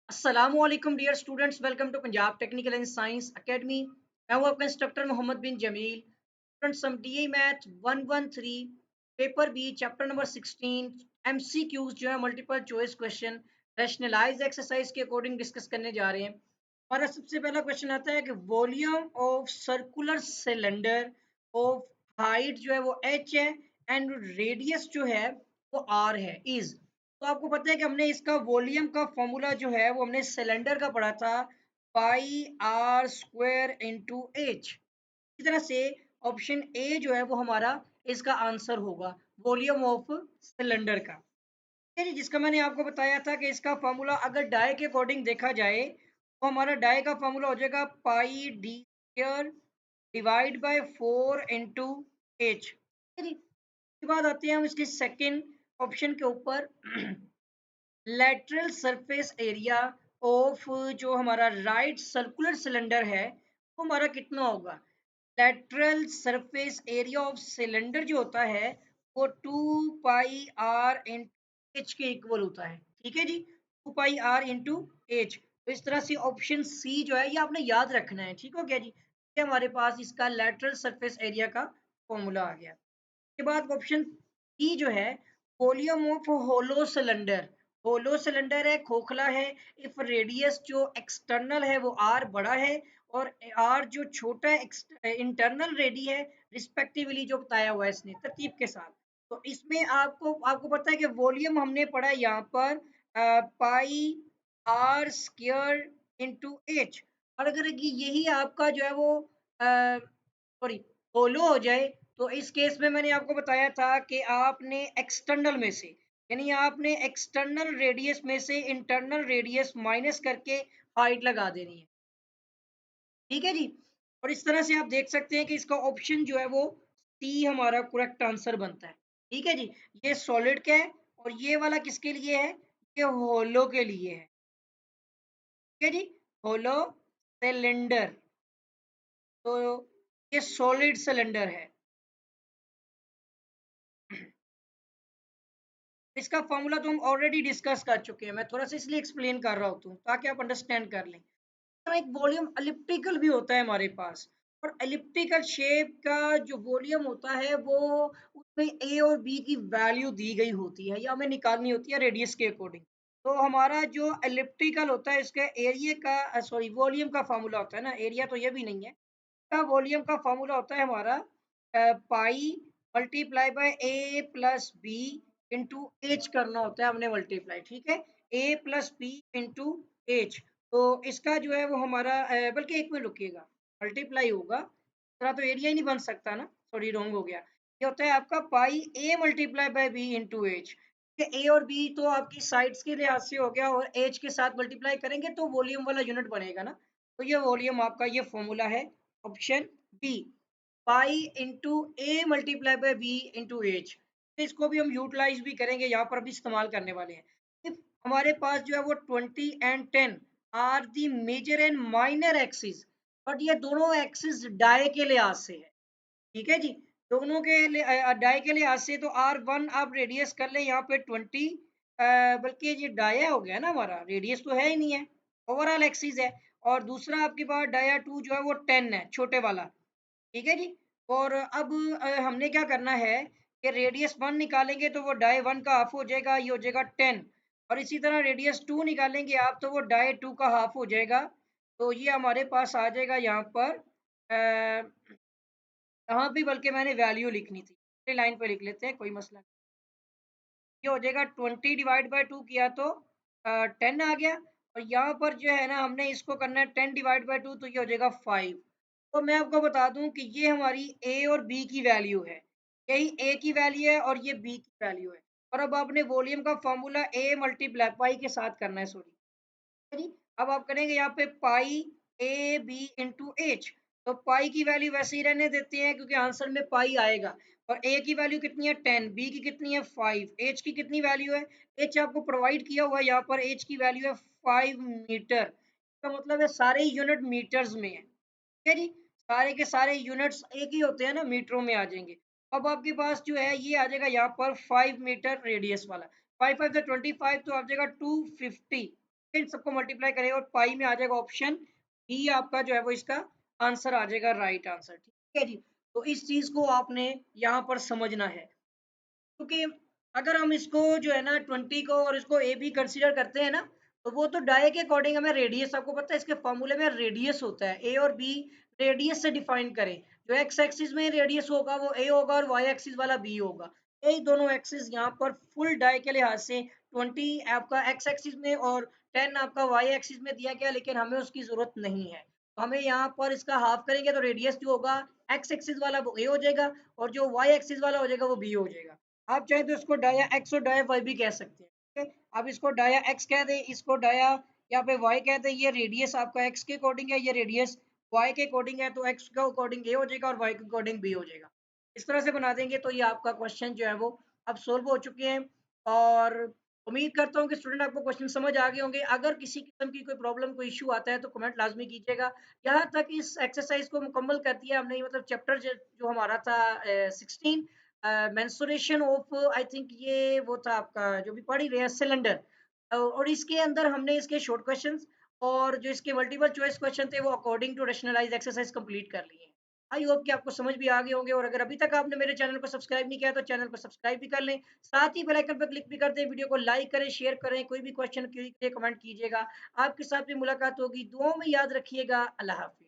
अस्सलामुअलैकुम dear students, welcome to Punjab technical and science academy. मैं हूं आपका इंस्ट्रक्टर मोहम्मद बिन जमील। स्टूडेंट्स, हम DA math 113 paper B chapter number 16 MCQs जो है multiple choice question rationalise exercise के अकॉर्डिंग डिस्कस करने जा रहे हैं। हमारा सबसे पहला क्वेश्चन आता है कि volume of circular cylinder of height जो है वो h है एंड रेडियस जो है वो r है इज। तो आपको पता है कि हमने इसका वॉल्यूम का फॉर्मूला जो है वो हमने सिलेंडर का पढ़ा था, पाई आर स्क्वायर इंटू एच। इसी तरह से ऑप्शन ए जो है वो हमारा इसका आंसर होगा, वॉल्यूम ऑफ सिलेंडर का। ठीक है जी, जिसका मैंने आपको बताया था कि इसका फॉर्मूला अगर डाई के अकॉर्डिंग देखा जाए तो हमारा डाई का फॉर्मूला हो जाएगा pi d square divide by 4 into h. ठीक है जी, उसके बाद आते हैं हम इसके सेकंड ऑप्शन के ऊपर। लेटरल सरफेस एरिया ऑफ जो हमारा राइट सर्कुलर सिलेंडर है वो हमारा कितना होगा। Lateral surface area of cylinder जो होता है वो 2 पाई आर इंटू एच के इक्वल होता है। ठीक है जी, 2 पाई आर इंटू एच। तो इस तरह से ऑप्शन सी जो है ये आपने याद रखना है। ठीक हो गया जी, ये हमारे पास इसका लेटरल सरफेस एरिया का फॉर्मूला आ गया। के बाद ऑप्शन ई जो है, volume of hollow cylinder. Hollow cylinder है, खोखला है, इफ रेडियस जो एक्सटर्नल है वो आर बड़ा है और आर जो छोटा इंटरनल रेडी है, रिस्पेक्टिवली जो बताया हुआ है इसने तरतीब के साथ। तो इसमें आपको आपको पता है कि वॉल्यूम हमने पढ़ा है यहाँ पर पाई आर स्क्वायर इंटू एच। और अगर यही आपका जो है वो सॉरी होलो हो जाए तो इस केस में मैंने आपको बताया था कि आपने एक्सटर्नल में से, यानी आपने एक्सटर्नल रेडियस में से इंटरनल रेडियस माइनस करके हाइट लगा देनी है। ठीक है जी, और इस तरह से आप देख सकते हैं कि इसका ऑप्शन जो है वो सी हमारा करेक्ट आंसर बनता है। ठीक है जी, ये सॉलिड का है और ये वाला किसके लिए है, ये होलो के लिए है। ठीक है जी, होलो सिलेंडर, तो ये सॉलिड सिलेंडर है। इसका फॉर्मूला तो हम ऑलरेडी डिस्कस कर चुके हैं, मैं थोड़ा सा इसलिए एक्सप्लेन कर रहा हूँ ताकि आप अंडरस्टैंड कर लें। तो एक वॉल्यूम एलिप्टिकल भी होता है हमारे पास, और एलिप्टिकल शेप का जो वॉल्यूम होता है वो उसमें ए और बी की वैल्यू दी गई होती है या हमें निकालनी होती है रेडियस के अकॉर्डिंग। तो हमारा जो एलिप्टिकल होता है इसका एरिया का सॉरी वॉल्यूम का फार्मूला होता है ना, एरिया तो ये भी नहीं है, का वॉल्यूम का फार्मूला होता है हमारा pi multiply by A plus B into H करना होता है हमने मल्टीप्लाई। ठीक है, A plus B into H. तो इसका जो है वो हमारा बल्कि एक मिनट रुकिएगा, मल्टीप्लाई होगा तरह तो एरिया ही नहीं बन सकता ना, सॉरी रॉन्ग हो गया। ये होता है आपका pi a multiply by B into h. A और बी तो आपकी साइड्स के लिहाज से हो गया और एच के साथ मल्टीप्लाई करेंगे तो वॉल्यूम वाला यूनिट बनेगा ना। तो ये वॉल्यूम आपका ये फॉर्मूला है option B, pi into A multiply by B into H. इसको भी हम यूटिलाइज भी करेंगे, यहाँ पर भी इस्तेमाल करने वाले हैं। इफ हमारे पास जो है वो 20 and 10 are the major and minor axis, but ये दोनों एक्सिस डाई के लिहाज से है। ठीक है जी, दोनों के डाई के लिहाज से तो R1 आप रेडियस कर ले यहाँ पे 20, बल्कि ये डाया हो गया ना, हमारा रेडियस तो है ही नहीं है, ओवरऑल एक्सिस है। और दूसरा आपके पास डाया 2 जो है वो 10 है, छोटे वाला। ठीक है जी, और अब हमने क्या करना है कि रेडियस 1 निकालेंगे तो वो डाई 1 का हाफ हो जाएगा, ये हो जाएगा 10। और इसी तरह रेडियस 2 निकालेंगे आप तो वो डाई 2 का हाफ हो जाएगा। तो ये हमारे पास आ जाएगा यहाँ पर यहाँ भी, बल्कि मैंने वैल्यू लिखनी थी, लाइन पे लिख लेते हैं, कोई मसला नहीं। ये हो जाएगा 20 डिवाइड बाय 2 किया तो 10 आ गया। और यहाँ पर जो है ना हमने इसको करना है 10 डिवाइड बाय 2 तो ये हो जाएगा 5। तो मैं आपको बता दूं कि ये हमारी ए और बी की वैल्यू है, यही ए की वैल्यू है और ये बी की वैल्यू है। और अब आपने वॉल्यूम का फॉर्मूला ए मल्टीप्लाई पाई के साथ करना है, सॉरी जी। अब आप करेंगे यहाँ पे पाई ए बी इंटू एच। तो पाई की वैल्यू वैसे ही रहने देते हैं क्योंकि आंसर में पाई आएगा। और ए की वैल्यू कितनी है 10, बी की कितनी है 5, एच की कितनी वैल्यू है, एच आपको प्रोवाइड किया हुआ है यहाँ पर, एच की वैल्यू है 5 मीटर। इसका मतलब है सारे यूनिट मीटर्स में है। ठीक है जी, सारे के सारे यूनिट्स एक ही होते हैं ना, मीटरों में आ जाएंगे। अब आपके पास जो है ये आ जाएगा यहाँ पर 5 मीटर रेडियस वाला, 5 5 25, तो आ जाएगा 250। इन सबको मल्टीप्लाई करेगा और पाई में आ जाएगा ऑप्शन बी, आपका जो है वो इसका आंसर आ जाएगा, राइट आंसर। ठीक है जी। तो इस चीज को आपने यहाँ पर समझना है, क्योंकि अगर हम इसको जो है ना 20 को और इसको ए बी कंसीडर करते हैं ना, तो वो तो डाई के अकॉर्डिंग हमें रेडियस, आपको पता है इसके फॉर्मूले में रेडियस होता है, ए और बी रेडियस से डिफाइन करें। जो एक्स एक्सिस में रेडियस होगा वो ए होगा और वाई एक्सिस वाला बी होगा। ये दोनों एक्सिस यहाँ पर फुल डाई के लिहाज से 20 आपका एक्स एक्सिस में और 10 आपका वाई एक्सिस में दिया गया, लेकिन हमें उसकी जरूरत नहीं है। तो हमें यहाँ पर इसका हाफ करेंगे तो रेडियस जो होगा एक्स एक्सिस वाला वो ए हो जाएगा और जो वाई एक्सिस वाला हो जाएगा वो बी हो जाएगा। आप चाहे तो इसको डाया एक्स और डाया वाई भी कह सकते हैं। ठीक है, आप इसको डाया एक्स कह दें, इसको डाया यहाँ पे वाई कह दें। ये रेडियस आपका एक्स के अकॉर्डिंग है, ये रेडियस वाई के अकॉर्डिंग है, तो एक्स के अकॉर्डिंग ए हो जाएगा और वाई के अकॉर्डिंग बी हो जाएगा। इस तरह से बना देंगे तो ये आपका क्वेश्चन जो है वो अब सोल्व हो चुके हैं। और उम्मीद करता हूँ कि स्टूडेंट आपको क्वेश्चन समझ आ गए होंगे। अगर किसी किस्म की कोई प्रॉब्लम, कोई इशू आता है तो कमेंट लाजमी कीजिएगा। यहाँ तक इस एक्सरसाइज को मुकम्मल कर दिया हमने, मतलब चैप्टर जो हमारा था 16 मेंसुरेशन ऑफ, आई थिंक ये वो था आपका जो भी पढ़ ही रहे हैं, सिलेंडर। और इसके अंदर हमने इसके शॉर्ट क्वेश्चंस और जो इसके मल्टीपल चॉइस क्वेश्चन थे वो according to rationalise exercise complete कर लिए हैं। आई होप कि आपको समझ भी आ गए होंगे, और अगर अभी तक आपने मेरे चैनल को सब्सक्राइब नहीं किया तो चैनल को सब्सक्राइब भी कर लें, साथ ही बेल आइकन पर क्लिक भी कर दें, वीडियो को लाइक करें, शेयर करें, कोई भी क्वेश्चन के लिए कमेंट कीजिएगा। आपके साथ भी मुलाकात होगी, दुआओं में याद रखिएगा। अल्लाह हाफिज।